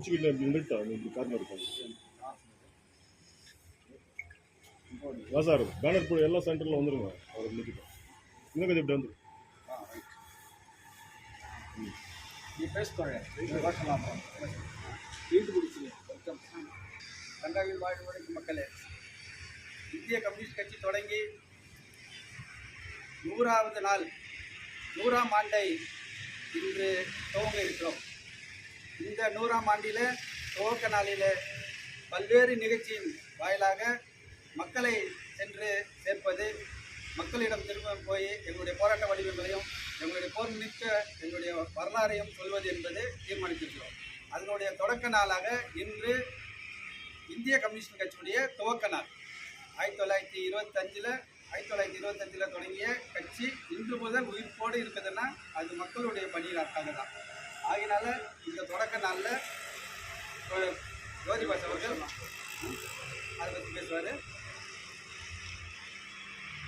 முடிச்சுக்கிட்டு இப்படி நின்றுட்டா இப்படி காரணம் இருக்காங்க வா சார் பேனர் போய் எல்லா சென்டரில் வந்துருங்க அவர் நிற்கிட்டோம் இன்னும் கொஞ்சம் இப்படி வந்துடும் நீ பேசுவாங்க வீட்டு பிடிச்சி வெல்கம் கண்டாவில் வாழ்வதற்கு மக்களே இந்திய கம்யூனிஸ்ட் கட்சி தொடங்கி 100வது நாள் 100ஆம் ஆண்டை இன்று துவங்க இருக்கிறோம். இந்த 100ஆம் ஆண்டில் துவக்க நாளில் பல்வேறு நிகழ்ச்சியின் வாயிலாக மக்களை சென்று சேர்ப்பது, மக்களிடம் திரும்ப போய் எங்களுடைய போராட்ட வடிவங்களையும் எங்களுடைய போர் நிமித்த எங்களுடைய வரலாறையும் சொல்வது என்பது தீர்மானித்திருக்கிறோம். அதனுடைய தொடக்க நாளாக இன்று இந்திய கம்யூனிஸ்ட் கட்சியுடைய துவக்க நாள் 1925 தொடங்கிய கட்சி இன்று முதல் உயிர்ப்போடு இருக்குதுன்னா அது மக்களுடைய பணியாற்றாக தான். ஆகினால இந்த தொடக்க நாளில் ஜோதிபாஸ் அவர்கள் அதை பற்றி பேசுவார்.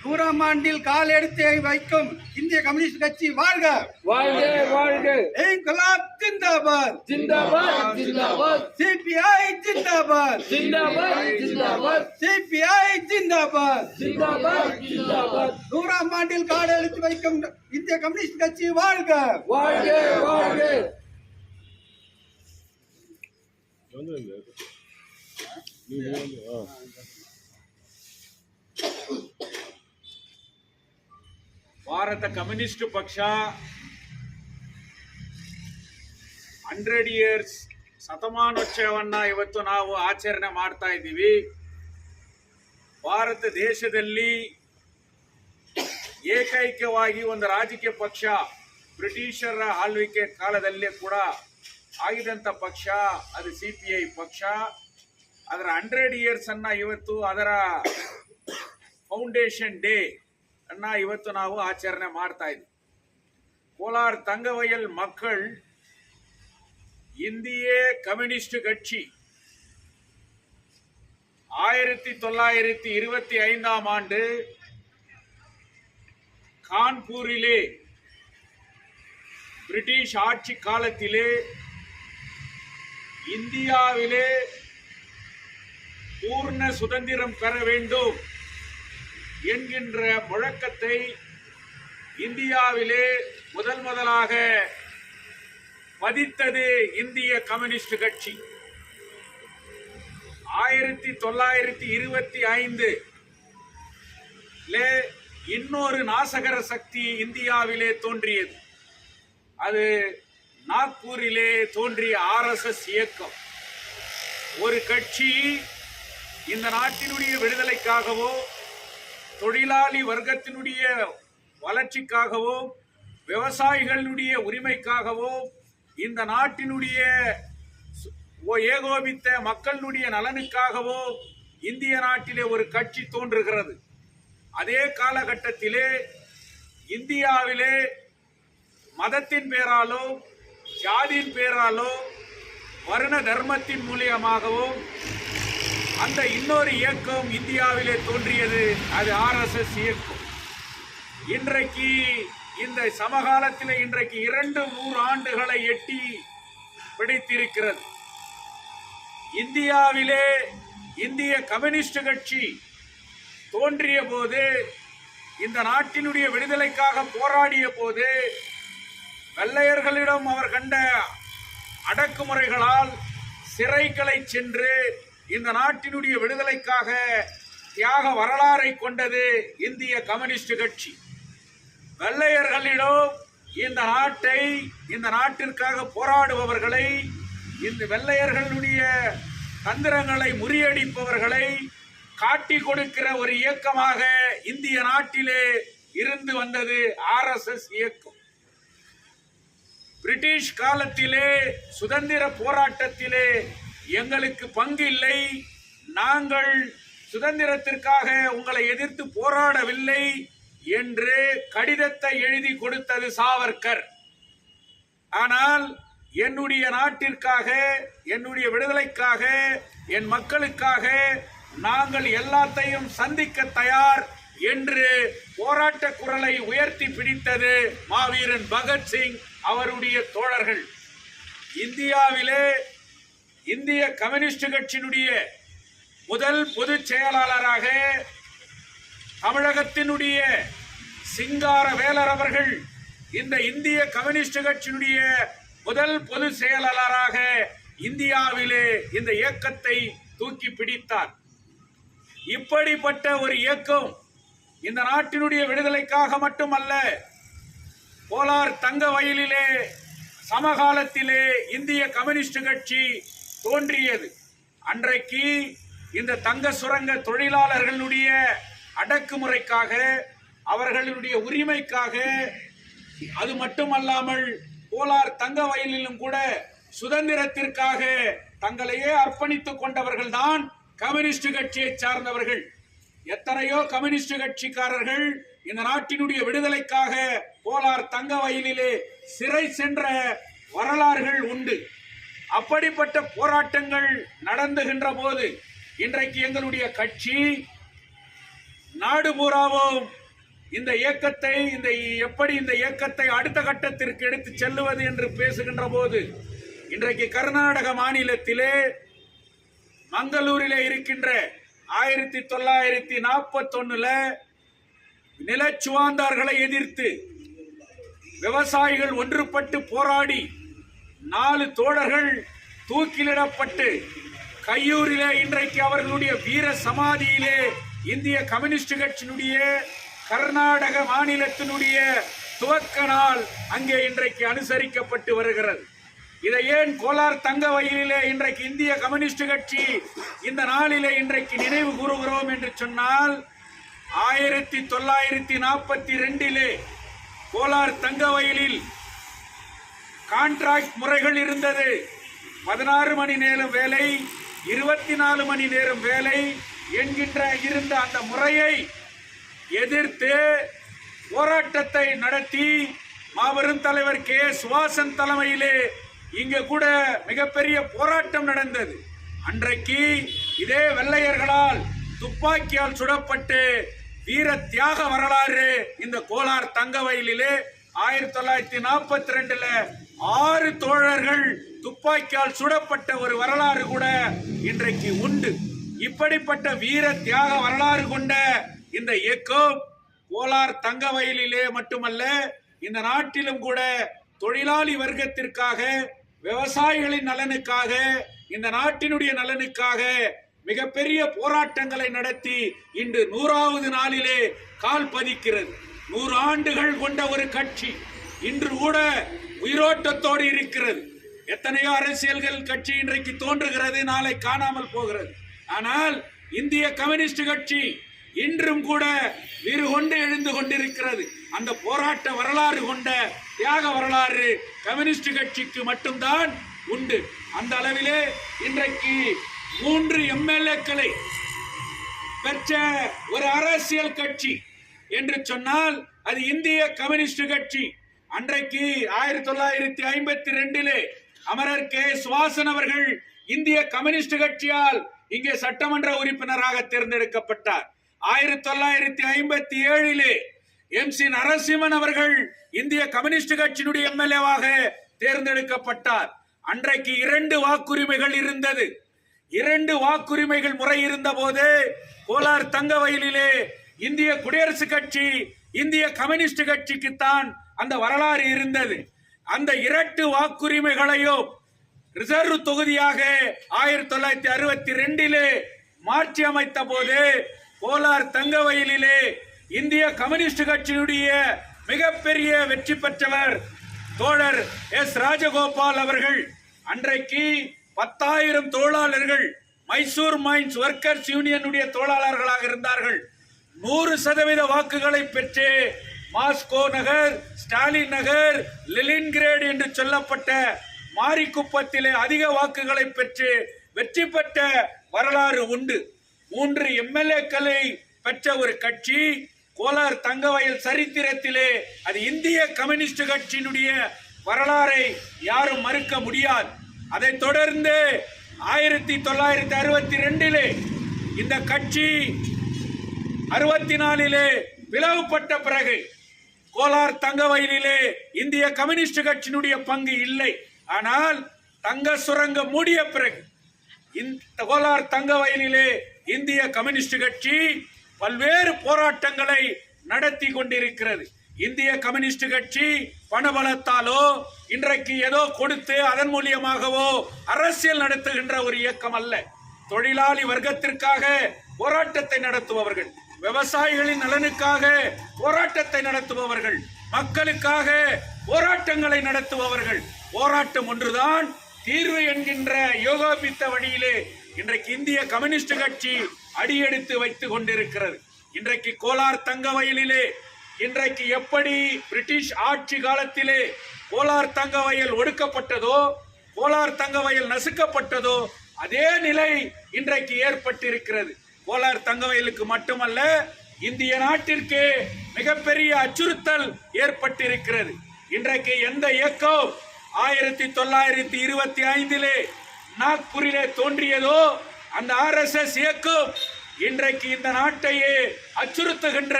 100ஆம் ஆண்டில் கால் எடுத்து வைக்கும் இந்திய கம்யூனிஸ்ட் கட்சி வாழ்க வாழ்க வாழ்க. இன்குலாப் ஜிந்தாபாத் ஜிந்தாபாத் ஜிந்தாபாத். சிபிஐ ஜிந்தாபாத் ஜிந்தாபாத் ஜிந்தாபாத். சிபிஐ ஜிந்தாபாத் ஜிந்தாபாத் ஜிந்தாபாத். 100ஆம் ஆண்டில் கால் எடுத்து வைக்கும் இந்திய கம்யூனிஸ்ட் கட்சி வாழ்க வாழ்க வாழ்க. ಭಾರತ ಕಮ್ಯುನಿಸ್ಟ್ ಪಕ್ಷ 100 ಇಯರ್ಸ್ ಶತಮಾನೋತ್ಸವನ್ನ ಇವತ್ತು ನಾವು ಆಚರಣೆ ಮಾಡ್ತಾ ಇದ್ದೀವಿ. ಭಾರತ ದೇಶದಲ್ಲಿ ಏಕೈಕವಾಗಿ ಒಂದು ರಾಜಕೀಯ ಪಕ್ಷ ಬ್ರಿಟಿಷರ ಆಳ್ವಿಕೆ ಕಾಲದಲ್ಲೇ ಕೂಡ ಆಗಿದಂಥ ಪಕ್ಷ ಅದು CPI ಪಕ್ಷ. ಅದರ 100 ಇಯರ್ಸ್ ಅನ್ನ ಇವತ್ತು ಅದರ ಫೌಂಡೇಶನ್ ಡೇ ಅನ್ನ ಇವತ್ತು ನಾವು ಆಚರಣೆ ಮಾಡ್ತಾ ಇದ್ದೀವಿ. ಕೋಲಾರ தங்கவயல் மக்கள் இந்திய கம்யூனிஸ்ட் கட்சி 1925ஆம் ஆண்டு கான்பூரிலே பிரிட்டிஷ் ஆட்சி காலத்திலே இந்தியாவிலே பூர்ண சுதந்திரம் பெற வேண்டும் என்கின்ற முழக்கத்தை இந்தியாவிலே முதலாக பதித்தது இந்திய கம்யூனிஸ்ட் கட்சி. 1925 இன்னொரு நாசகர சக்தி இந்தியாவிலே தோன்றியது. அது நாக்பூரிலே தோன்றிய RSS இயக்கம். ஒரு கட்சி இந்த நாட்டினுடைய விடுதலைக்காகவோ தொழிலாளி வர்க்கத்தினுடைய வளர்ச்சிக்காகவோ விவசாயிகளுடைய உரிமைக்காகவோ இந்த நாட்டினுடைய ஏகோபித்த மக்களுடைய நலனுக்காகவோ இந்திய நாட்டிலே ஒரு கட்சி தோன்றுகிறது. அதே காலகட்டத்திலே இந்தியாவிலே மதத்தின் பேராலோ ஜாதியின் பேராலோ வர்ண தர்மத்தின் மூலியமாகவோ அந்த இன்னொரு இயக்கம் இந்தியாவிலே தோன்றியது, அது RSS இயக்கம். இன்றைக்கு இந்த சமகாலத்தில் இன்றைக்கு 200 ஆண்டுகளை எட்டி பிடித்திருக்கிறது. இந்தியாவிலே இந்திய கம்யூனிஸ்ட் கட்சி தோன்றிய போது, இந்த நாட்டினுடைய விடுதலைக்காக போராடிய போது வெள்ளையர்களிடம் அவர் கண்ட அடக்குமுறைகளால் சிறைகளை சென்று இந்த நாட்டினுடைய விடுதலைக்காக தியாக வரலாறை கொண்டது இந்திய கம்யூனிஸ்ட் கட்சி. வெள்ளையர்களிடம் இந்த நாட்டிற்காக போராடுபவர்களை, இந்த வெள்ளையர்களுடைய தந்திரங்களை முறியடிப்பவர்களை காட்டி கொடுக்கிற ஒரு இயக்கமாக இந்திய நாட்டிலே இருந்து வந்தது RSS இயக்கம். பிரிட்டிஷ் காலத்திலே சுதந்திர போராட்டத்திலே எங்களுக்கு பங்கு இல்லை, நாங்கள் சுதந்திரத்திற்காக உங்களை எதிர்த்து போராடவில்லை என்று கடிதத்தை எழுதி கொடுத்தது சாவர்கர். ஆனால் என்னுடைய நாட்டிற்காக, என்னுடைய விடுதலைக்காக, என் மக்களுக்காக நாங்கள் எல்லாத்தையும் சந்திக்க தயார் என்று போராட்ட குரலை உயர்த்தி பிடித்தது மாவீரன் பகத்சிங் அவருடைய தோழர்கள். இந்தியாவிலே இந்திய கம்யூனிஸ்ட் கட்சியினுடைய முதல் பொதுச் செயலாளராக தமிழகத்தினுடைய சிங்கார வேலர் அவர்கள் இந்த இந்திய கம்யூனிஸ்ட் கட்சியினுடைய முதல் பொதுச் செயலாளராக இந்தியாவிலே இந்த இயக்கத்தை தூக்கி பிடித்தார். இப்படிப்பட்ட ஒரு இயக்கம் இந்த நாட்டினுடைய விடுதலைக்காக மட்டுமல்ல, கோலார் தங்க வயலிலே சமகாலத்திலே இந்திய கம்யூனிஸ்ட் கட்சி தோன்றியது. அன்றைக்கு இந்த தங்க சுரங்க தொழிலாளர்களுடைய அடக்குமுறைக்காக, அவர்களுடைய உரிமைக்காக, அது மட்டுமல்லாமல் கோலார் தங்க வயலிலும் கூட சுதந்திரத்திற்காக தங்களையே அர்ப்பணித்துக் கொண்டவர்கள் தான் கம்யூனிஸ்ட் கட்சியை சார்ந்தவர்கள். எத்தனையோ கம்யூனிஸ்ட் கட்சிக்காரர்கள் இந்த நாட்டினுடைய விடுதலைக்காக கோலார் தங்க வயலிலே சிறை சென்ற வரலாறுகள் உண்டு. அப்படிப்பட்ட போராட்டங்கள் நடந்துகின்ற போது இன்றைக்கு எங்களுடைய கட்சி நாடு பூராவும் இந்த இயக்கத்தை எப்படி இந்த இயக்கத்தை அடுத்த கட்டத்திற்கு எடுத்து செல்லுவது என்று பேசுகின்ற போது இன்றைக்கு கர்நாடக மாநிலத்திலே மங்களூரிலே இருக்கின்ற 1941 நிலச்சுவாந்தார்களை எதிர்த்து விவசாயிகள் ஒன்றுபட்டு போராடி 4 தோழர்கள் தூக்கிலிடப்பட்டு கையூரிலே இன்றைக்கு அவர்களுடைய வீர சமாதியிலே இந்திய கம்யூனிஸ்ட் கட்சியினுடைய கர்நாடக மாநிலத்தினுடைய துவக்க நாள் அங்கே இன்றைக்கு அனுசரிக்கப்பட்டு வருகிறது. இதை ஏன் கோலார் தங்க வயலிலே இன்றைக்கு இந்திய கம்யூனிஸ்ட் கட்சி இந்த நாளிலே இன்றைக்கு நினைவு கூறுகிறோம் என்று சொன்னால், 1942 கோலார் தங்க வயலில் கான்ட்ராக்ட் முறைகள் இருந்தது. 16 மணி நேரம் வேலை, 24 மணி நேரம் வேலை என்கின்ற இருந்த அந்த முறையை எதிர்த்து போராட்டத்தை நடத்தி மாபெரும் தலைவர் கே. சுவாசன் தலைமையிலே இங்க கூட மிகப்பெரிய போராட்டம் நடந்தது. அன்றைக்கு இதே வெள்ளையர்களால் துப்பாக்கியால் சுடப்பட்டு வீர தியாக வரலாறு இந்த கோலார் தங்க வயலிலே 1942 6 தோழர்கள் துப்பாக்கியால் சுடப்பட்ட ஒரு வரலாறு கூட இன்றைக்கு உண்டு. இப்படிப்பட்ட வீர தியாக வரலாறு கொண்ட இந்த இயக்கம் கோலார் தங்க வயலிலே மட்டுமல்ல, இந்த நாட்டிலும் கூட தொழிலாளி வர்க்கத்திற்காக, விவசாயிகளின் நலனுக்காக, இந்த நாட்டினுடைய நலனுக்காக மிகப்பெரிய போராட்டங்களை நடத்தி இன்று 100வது நாளிலே கால் பதிக்கிறது. 100 ஆண்டுகள் கொண்ட ஒரு கட்சி இன்று கூட உயிரோட்டத்தோடு இருக்கிறது. எத்தனையோ அரசியல்கள் கட்சி இன்றைக்கு தோன்றுகிறது, நாளை காணாமல் போகிறது. ஆனால் இந்திய கம்யூனிஸ்ட் கட்சி இன்றும் கூட வீறு கொண்டு எழுந்து கொண்டிருக்கிறது. அந்த போராட்ட வரலாறு கொண்ட தியாக வரலாறு கம்யூனிஸ்ட் கட்சிக்கு மட்டும்தான் உண்டு. அந்த அளவிலே இன்றைக்கு 3 MLA-க்களை பெற்ற ஒரு அரசியல் கட்சி என்று சொன்னால் அது இந்திய கம்யூனிஸ்ட் கட்சி. அன்றைக்கு 1952 அமரர் கே. சுவாசன் அவர்கள் இந்திய கம்யூனிஸ்ட் கட்சியால் இங்கே சட்டமன்ற உறுப்பினராக தேர்ந்தெடுக்கப்பட்டார். 1957 MC நரசிம்மன் அவர்கள் இந்திய கம்யூனிஸ்ட் கட்சியினுடைய MLA-வாக தேர்ந்தெடுக்கப்பட்டார். அன்றைக்கு 2 வாக்குரிமைகள் இருந்தது. 2 வாக்குரிமைகள் முறை இருந்த போது கோலார் தங்க வயலிலே இந்திய குடியரசுக் கட்சி இந்திய கம்யூனிஸ்ட் கட்சிக்குத்தான் அந்த வரலாறு இருந்தது. அந்த 2 வாக்குரிமைகளையும் ரிசர்வ் தொகுதியாக 1962 மாற்றி அமைத்த போது கோலார் தங்க வயலிலே இந்திய கம்யூனிஸ்ட் கட்சியினுடைய மிகப்பெரிய வெற்றி பெற்றவர் தோழர் S. ராஜகோபால் அவர்கள். அன்றைக்கு 10,000 தொழிலாளர்கள் மைசூர் மைன்ஸ் ஒர்க்கர்ஸ் யூனியனுடைய தொழிலாளர்களாக இருந்தார்கள். 100% வாக்குகளை பெற்று மாஸ்கோ நகர், ஸ்டாலின் நகர், லெனின்கிரேட் என்று சொல்லப்பட்ட மாரிக்குப்பத்திலே அதிக வாக்குகளை பெற்று வெற்றி பெற்ற வரலாறு உண்டு. 3 MLA-க்களை பெற்ற ஒரு கட்சி கோலார் தங்கவயல் சரித்திரத்திலே அது இந்திய கம்யூனிஸ்ட் கட்சியினுடைய வரலாறை யாரும் மறுக்க முடியாது. அதைத் தொடர்ந்து 1962 இந்த கட்சி 64 பிளவுபட்ட பிறகு கோலார் தங்க வயலிலே இந்திய கம்யூனிஸ்ட் கட்சியினுடைய பங்கு இல்லை. ஆனால் தங்க சுரங்கம் மூடிய பிறகு இந்த கோலார் தங்க வயலிலே இந்திய கம்யூனிஸ்ட் கட்சி பல்வேறு போராட்டங்களை நடத்தி கொண்டிருக்கிறது. இந்திய கம்யூனிஸ்ட் கட்சி பணபலத்தாலோ இன்றைக்கு ஏதோ கொடுத்து அதன் மூலியமாகவோ அரசியல் நடத்துகின்ற ஒரு இயக்கம் அல்ல. தொழிலாளி வர்க்கத்திற்காக போராட்டத்தை நடத்துபவர்கள், விவசாயிகளின் நலனுக்காக போராட்டத்தை நடத்துபவர்கள், மக்களுக்காக போராட்டங்களை நடத்துபவர்கள். போராட்டம் ஒன்றுதான் தீர்வு என்கின்ற யோகாபித்த வழியிலே இன்றைக்கு இந்திய கம்யூனிஸ்ட் கட்சி அடியெடுத்து வைத்துக் கொண்டிருக்கிறது. இன்றைக்கு கோலார் தங்க வயலிலே இன்றைக்கு எப்படி பிரிட்டிஷ் ஆட்சி காலத்திலே கோலார் தங்க வயல் ஒடுக்கப்பட்டதோ, கோலார் தங்க வயல் நசுக்கப்பட்டதோ, அதே நிலை இன்றைக்கு ஏற்பட்டிருக்கிறது. கோலார் தங்க வயலுக்கு மட்டுமல்ல, இந்திய நாட்டிற்கு மிகப்பெரிய அச்சுறுத்தல் ஏற்பட்டிருக்கிறது. இன்றைக்கு எந்த இயக்கம் 1925 நாக்பூரிலே தோன்றியதோ அந்த RSS இயக்கம் இன்றைக்கு இந்த நாட்டையே அச்சுறுத்துகின்ற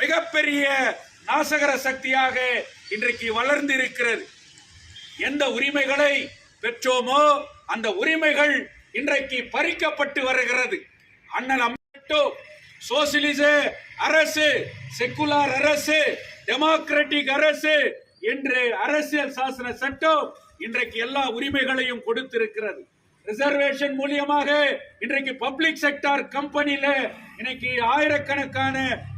மிகப்பெரிய நாசகர சக்தியாக இன்றைக்கு வளர்ந்து இருக்கிறது. எந்த உரிமைகளை பெற்றோமோ அந்த உரிமைகள் இன்றைக்கு பறிக்கப்பட்டு வருகிறது. அண்ணல் அம்பேத்கர் சோசியலிச அரசு, செக்குலர் அரசு, டெமோக்ராட்டிக் அரசு என்று அரசியல் சாசன சட்டம் இன்றைக்கு எல்லா உரிமைகளையும் கொடுத்திருக்கிறது. ரிசர்வேஷன் மூலியமாக இன்றைக்கு பப்ளிக் செக்டார் கம்பெனியில இன்னைக்கு ஆயிரக்கணக்கான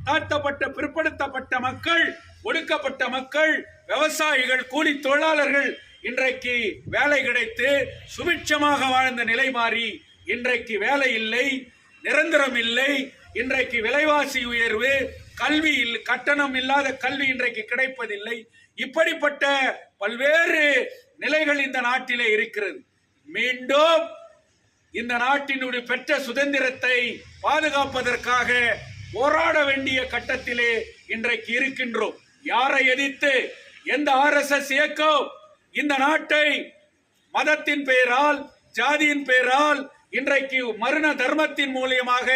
தாழ்த்தப்பட்ட பிற்படுத்தப்பட்ட மக்கள், ஒடுக்கப்பட்ட மக்கள், விவசாயிகள், கூலி தொழிலாளர்கள் இன்றைக்கு வேலை கிடைத்து சுபிட்சமாக வாழ்ந்த நிலை மாறி இன்றைக்கு வேலை இல்லை, நிரந்தரம் இல்லை. இன்றைக்கு விலைவாசி உயர்வு, கல்வி கட்டணம் இல்லாத கல்வி இன்றைக்கு கிடைப்பதில்லை. இப்படிப்பட்ட பல்வேறு நிலைகள் இந்த நாட்டிலே இருக்கிறது. மீண்டும் இந்த நாட்டினுடைய பெற்ற சுதந்திரத்தை பாதுகாப்பதற்காக போராட வேண்டிய கட்டத்திலே இன்றைக்கு இருக்கின்றோம். யாரை எதிர்த்து? எந்த RSS இயக்கம் இந்த நாட்டை மதத்தின் பெயரால், ஜாதியின் பெயரால் இன்றைக்கு மருண தர்மத்தின் மூலியமாக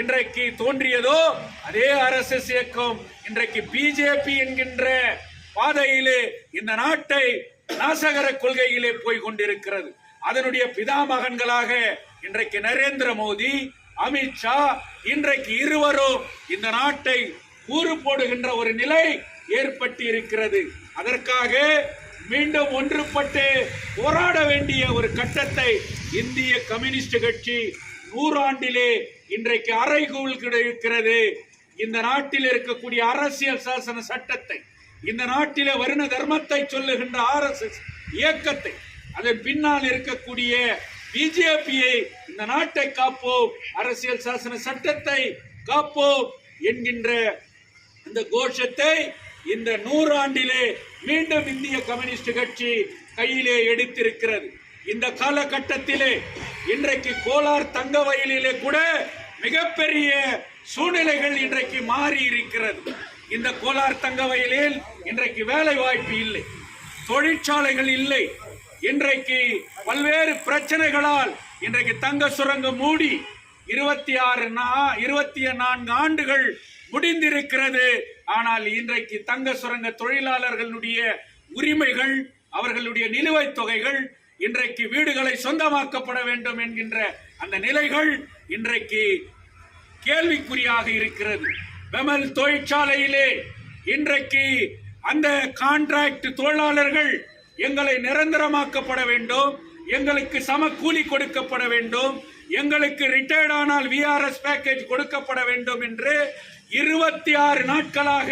இன்றைக்கு தோன்றியதோ அதே RSS இயக்கம் இன்றைக்கு BJP என்கின்ற பாதையிலே இந்த நாட்டை நாசகர கொள்கையிலே போய் கொண்டிருக்கிறது. அதனுடைய பிதாமகன்களாக இன்றைக்கு நரேந்திர மோடி, அமித்ஷா இன்றைக்கு இருவரும் இந்த நாட்டை கூறு போடுகின்ற ஒரு நிலை ஏற்பட்டு இருக்கிறது. அதற்காக மீண்டும் ஒன்றுபட்டு போராட வேண்டிய ஒரு கட்டத்தை இந்திய கம்யூனிஸ்ட் கட்சி 100 ஆண்டிலே இன்றைக்கு அறைகூவல் இருக்கிறது. இந்த நாட்டில் இருக்கக்கூடிய அரசியல் சாசன சட்டத்தை, இந்த நாட்டிலே வருண தர்மத்தை சொல்லுகின்ற RSS இயக்கத்தை, அதன் பின்னால் இருக்கக்கூடிய BJP-யை இந்த நாட்டை காப்போம், அரசியல் சாசன சட்டத்தை காப்போம் என்கின்ற இந்த கோஷத்தை இந்த 100 ஆண்டிலே மீண்டும் இந்திய கம்யூனிஸ்ட் கட்சி கையிலே எடுத்திருக்கிறது. இந்த காலகட்டத்திலே இன்றைக்கு கோலார் தங்க வயலிலே கூட மிகப்பெரிய சூழ்நிலைகள் இன்றைக்கு மாறி இருக்கிறது. இந்த கோலார் தங்க வயலில் இன்றைக்கு வேலை வாய்ப்பு இல்லை, தொழிற்சாலைகள் இல்லை. இன்றைக்கு பல்வேறு பிரச்சனைகளால் இன்றைக்கு தங்க சுரங்கம் மூடி 24 ஆண்டுகள் முடிந்திருக்கிறது. ஆனால் இன்றைக்கு தங்க சுரங்க தொழிலாளர்களுடைய உரிமைகள், அவர்களுடைய நிலுவைத் தொகைகள், இன்றைக்கு வீடுகளை சொந்தமாக்கப்பட வேண்டும் என்கின்ற அந்த நிலைகள் இன்றைக்கு கேள்விக்குறியாக இருக்கிறது. பெமல் தொழிற்சாலையிலே இன்றைக்கு அந்த கான்ட்ராக்ட் தொழிலாளர்கள் எங்களை நிரந்தரமாக்கப்பட வேண்டும், எங்களுக்கு சம கூலி கொடுக்கப்பட வேண்டும், எங்களுக்கு ரிட்டையர்ட் ஆனால் VRS பேக்கேஜ் கொடுக்கப்பட வேண்டும் என்று 26 நாட்களாக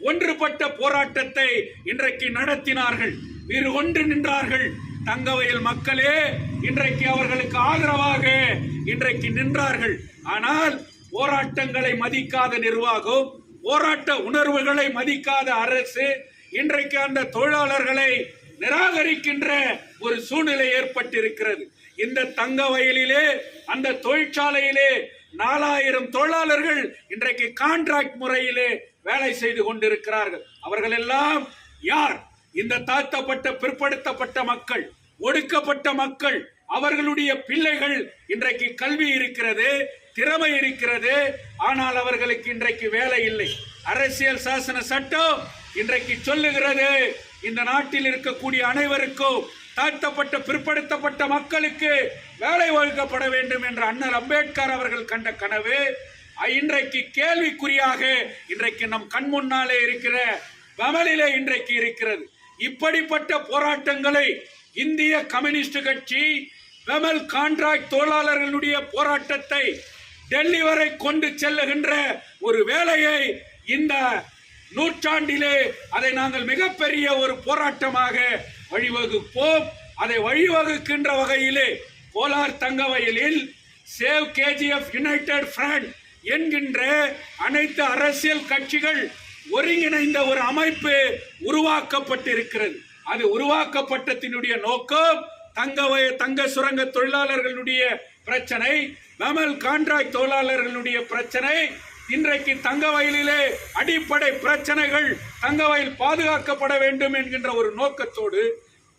ஒன்றுபட்ட போராட்டத்தை இன்றைக்கு நடத்தினார்கள். வீறு ஒன்று நின்றார்கள். தங்கவயல் மக்களே இன்றைக்கு அவர்களுக்கு ஆதரவாக இன்றைக்கு நின்றார்கள். ஆனால் போராட்டங்களை மதிக்காத நிர்வாகம், போராட்ட உணர்வுகளை மதிக்காத அரசு இன்றைக்கு அந்த தொழிலாளர்களை நிராகரிக்கின்ற ஒரு சூழ்நிலை ஏற்பட்டிருக்கிறது. இந்த தங்க வயலிலே, அந்த தொழிற்சாலையிலே 4000 தொழிலாளர்கள் இன்றைக்கு கான்ட்ராக்ட் முறையிலே வேலை செய்து கொண்டிருக்கிறார்கள். அவர்கள் எல்லாம் யார்? இந்த தாழ்த்தப்பட்ட பிற்படுத்தப்பட்ட மக்கள், ஒடுக்கப்பட்ட மக்கள். அவர்களுடைய பிள்ளைகள் இன்றைக்கு கல்வி இருக்கிறது, திறமை இருக்கிறது, ஆனால் அவர்களுக்கு இன்றைக்கு வேலை இல்லை. அரசியல் சாசன சட்டம் இன்றைக்கு சொல்லுகிறது, இந்த நாட்டில் இருக்கக்கூடிய அனைவருக்கும் தாழ்த்தப்பட்ட பிற்படுத்தப்பட்ட மக்களுக்கு வேலை வழங்கப்பட வேண்டும் என்ற அண்ணல் அம்பேத்கர் அவர்கள் கண்ட கனவு இன்றைக்கு கேள்விக்குறியாக இன்றைக்கு நம் கண் முன்னாலே இருக்கிற விமலிலே இன்றைக்கு இருக்கிறது. இப்படிப்பட்ட போராட்டங்களை இந்திய கம்யூனிஸ்ட் கட்சி விமல் கான்ட்ராக்ட் தொழிலாளர்களுடைய போராட்டத்தை டெல்லி வரை கொண்டு செல்லுகின்ற ஒரு வேலையை இந்த நூற்றாண்டிலே அதை நாங்கள் மிகப்பெரிய ஒரு போராட்டமாக வழிவகுப்போம். அதை வழிவகுக்கின்ற வகையிலே கோலார் தங்கவயலில் சேவ் கேஜிஎஃப் யுனைடெட் ஃப்ரண்ட் என்கின்ற அனைத்து அரசியல் கட்சிகள் ஒருங்கிணைந்த ஒரு அமைப்பு உருவாக்கப்பட்டிருக்கிறது. அது உருவாக்கப்பட்டதினுடைய நோக்கம் தங்க சுரங்க தொழிலாளர்களுடைய பிரச்சனை, விமல் கான்ட்ராக்ட் தொழிலாளர்களுடைய பிரச்சனை, இன்றைக்கு தங்கவயலிலே அடிப்படை பிரச்சனைகள் தங்கவயல் பாதுகாக்கப்பட வேண்டும் என்கின்ற ஒரு நோக்கத்தோடு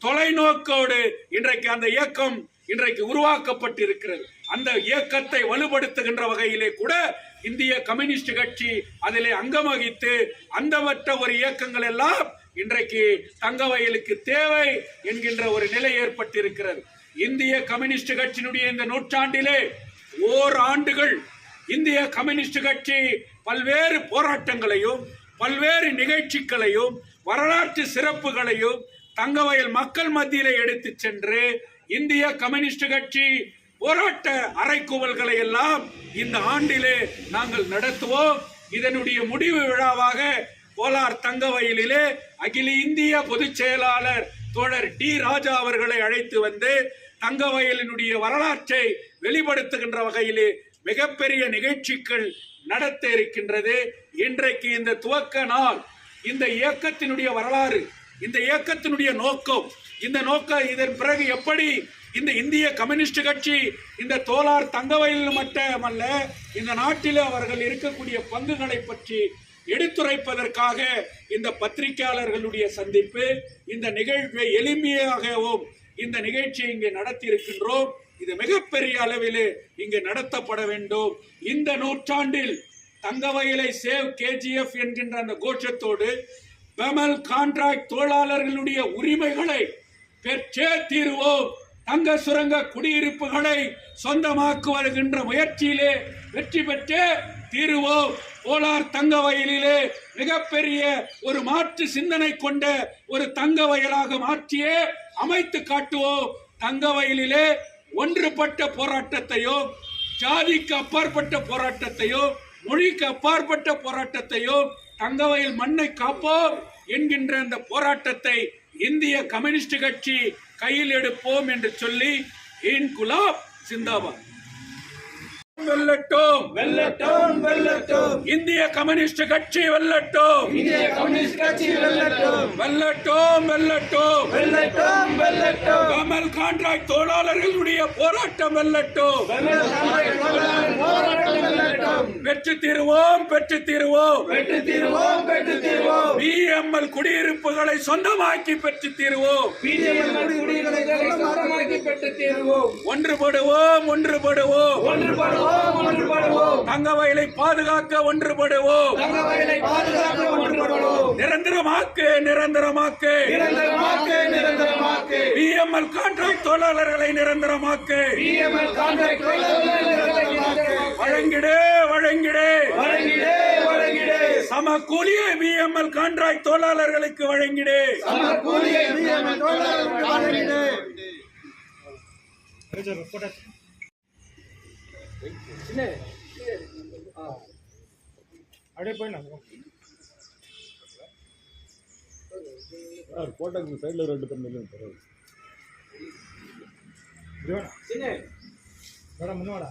தொலைநோக்கோடு இன்றைக்கு அந்த இயக்கம் இன்றைக்கு உருவாக்கப்பட்டிருக்கிறது. அந்த இயக்கத்தை வலுப்படுத்துகின்ற வகையிலே கூட இந்திய கம்யூனிஸ்ட் கட்சி அதிலே அங்கம் வகித்து அந்தமற்ற ஒரு இயக்கங்கள் எல்லாம் இன்றைக்கு தங்கவயலுக்கு தேவை என்கின்ற ஒரு நிலை ஏற்பட்டிருக்கிறது. இந்திய கம்யூனிஸ்ட் கட்சியினுடைய இந்த நூற்றாண்டிலே ஓராண்டுகள் இந்திய கம்யூனிஸ்ட் கட்சி பல்வேறு போராட்டங்களையும் பல்வேறு நிகழ்ச்சிகளையும் வரலாற்று சிறப்புகளையும் தங்கவயல் மக்கள் மத்தியிலே எடுத்து சென்று இந்திய கம்யூனிஸ்ட் கட்சி போராட்ட அறைகூவல்களை எல்லாம் இந்த ஆண்டிலே நாங்கள் நடத்துவோம். இதனுடைய முடிவு விழாவாக கோலார் தங்கவயலிலே அகில இந்திய பொதுச் செயலாளர் தோழர் டி ராஜா அவர்களை அழைத்து வந்து தங்கவயலினுடைய வரலாற்றை வெளிப்படுத்துகின்ற வகையிலே மிகப்பெரிய நிகழ்ச்சிகள் நடத்த இருக்கின்றது. இன்றைக்கு இந்த துவக்க நாள், இந்த இயக்கத்தினுடைய வரலாறு, இந்த இயக்கத்தினுடைய நோக்கம், இந்த நோக்கம் இதன் பிறகு எப்படி இந்த இந்திய கம்யூனிஸ்ட் கட்சி இந்த கோலார் தங்கவயலில் மட்டுமல்ல இந்த நாட்டில் அவர்கள் இருக்கக்கூடிய பங்குகளை பற்றி எடுத்துரைப்பதற்காக இந்த பத்திரிகையாளர்களுடைய சந்திப்பு, இந்த நிகழ்வை எளிமையாகவும் இந்த நிகழ்ச்சியை இங்கே நடத்தி இருக்கின்றோம். இது மிகப்பெரிய அளவிலே இங்கு நடத்தப்பட வேண்டும். இந்த நூற்றாண்டில் தங்கவயலை சேவ் கேஜிஎஃப் என்கின்ற அந்த கோஷத்தோடு விமல் கான்ட்ராக்ட் தொழிலாளர்களுடைய உரிமைகளை பெற்றே தீர்வோம். தங்க சுரங்க குடியிருப்புகளை சொந்தமாக்குவருகின்ற முயற்சியிலே வெற்றி பெற்றே தீர்வோம். கோலார் தங்கவயலிலே மிகப்பெரிய ஒரு மாற்று சிந்தனை கொண்ட ஒரு தங்கவயலாக மாற்றியே அமைத்து காட்டுவோம். தங்கவயலிலே ஒன்றுபட்ட போராட்டத்தையோ, ஜாதிக்கு அப்பாற்பட்ட போராட்டத்தையோ, மொழிக்கு அப்பாற்பட்ட போராட்டத்தையோ, தங்கவயல் மண்ணை காப்போம் என்கின்ற அந்த போராட்டத்தை இந்திய கம்யூனிஸ்ட் கட்சி கையில் எடுப்போம் என்று சொல்லி இன்குலாப் ஜிந்தாபாத். வெல்லட்டும் வெல்லட்டும் வெல்லட்டும் இந்திய கம்யூனிஸ்ட் கட்சி வெல்லட்டும், இந்திய கம்யூனிஸ்ட் கட்சி வெல்லட்டும் வெல்லட்டும் வெல்லட்டும் வெல்லட்டும் வெல்லட்டும் விமல் கான்ட்ராக்ட் தொழிலாளர்களுடைய போராட்டம் வெல்லட்டும், போராட்டம் வெல்லட்டும். பெற்று தீருவோம் பெற்று தீருவோம் பெற்று தீர்வோம் பெற்று தீர்வோம். பிஎம்எல் குடியிருப்புகளை சொந்தமாக்கி பெற்று தீருவோம். பிஜேபி குடிகளை சொந்தமாக்கி பெற்று தீர்வோம். ஒன்றுபடுவோம் ஒன்றுபடுவோம் ஒன்றுபடுவோம் ஒன்றுபடுவோம். தங்கவயலை பாதுகாக்க ஒன்றுபடுவோம். தங்கவயலை பாதுகாக்க ஒன்றுபடுவோம். நிரந்தரமாக்கு நிரந்தரமாக்கு நிரந்தரமாக்கு நிரந்தரமாக்கு. பிஎம்எல் கான்ட்ராக்ட் தொழிலாளர்களை நிரந்தரமாக்கு. பிஎம்எல் கான்ட்ராக்ட் தொழிலாளர்களை நிரந்தரமாக்கு. வழங்கிடு வழங்கிடு வழங்கிடே வழங்கிடே. சம கூலியை பிஎம்எல் கான்ட்ராக்ட் தொழிலாளர்களுக்கு வழங்கிடு. சம கூலியை பிஎம்எல் தொழிலாளர்களுக்கு வழங்கிடே. அப்படியே போயிடலாம் சார். போட்டாங்க சைடில் ரெண்டு பேர் நில்லுங்க சார். மேடம் முன்னாடா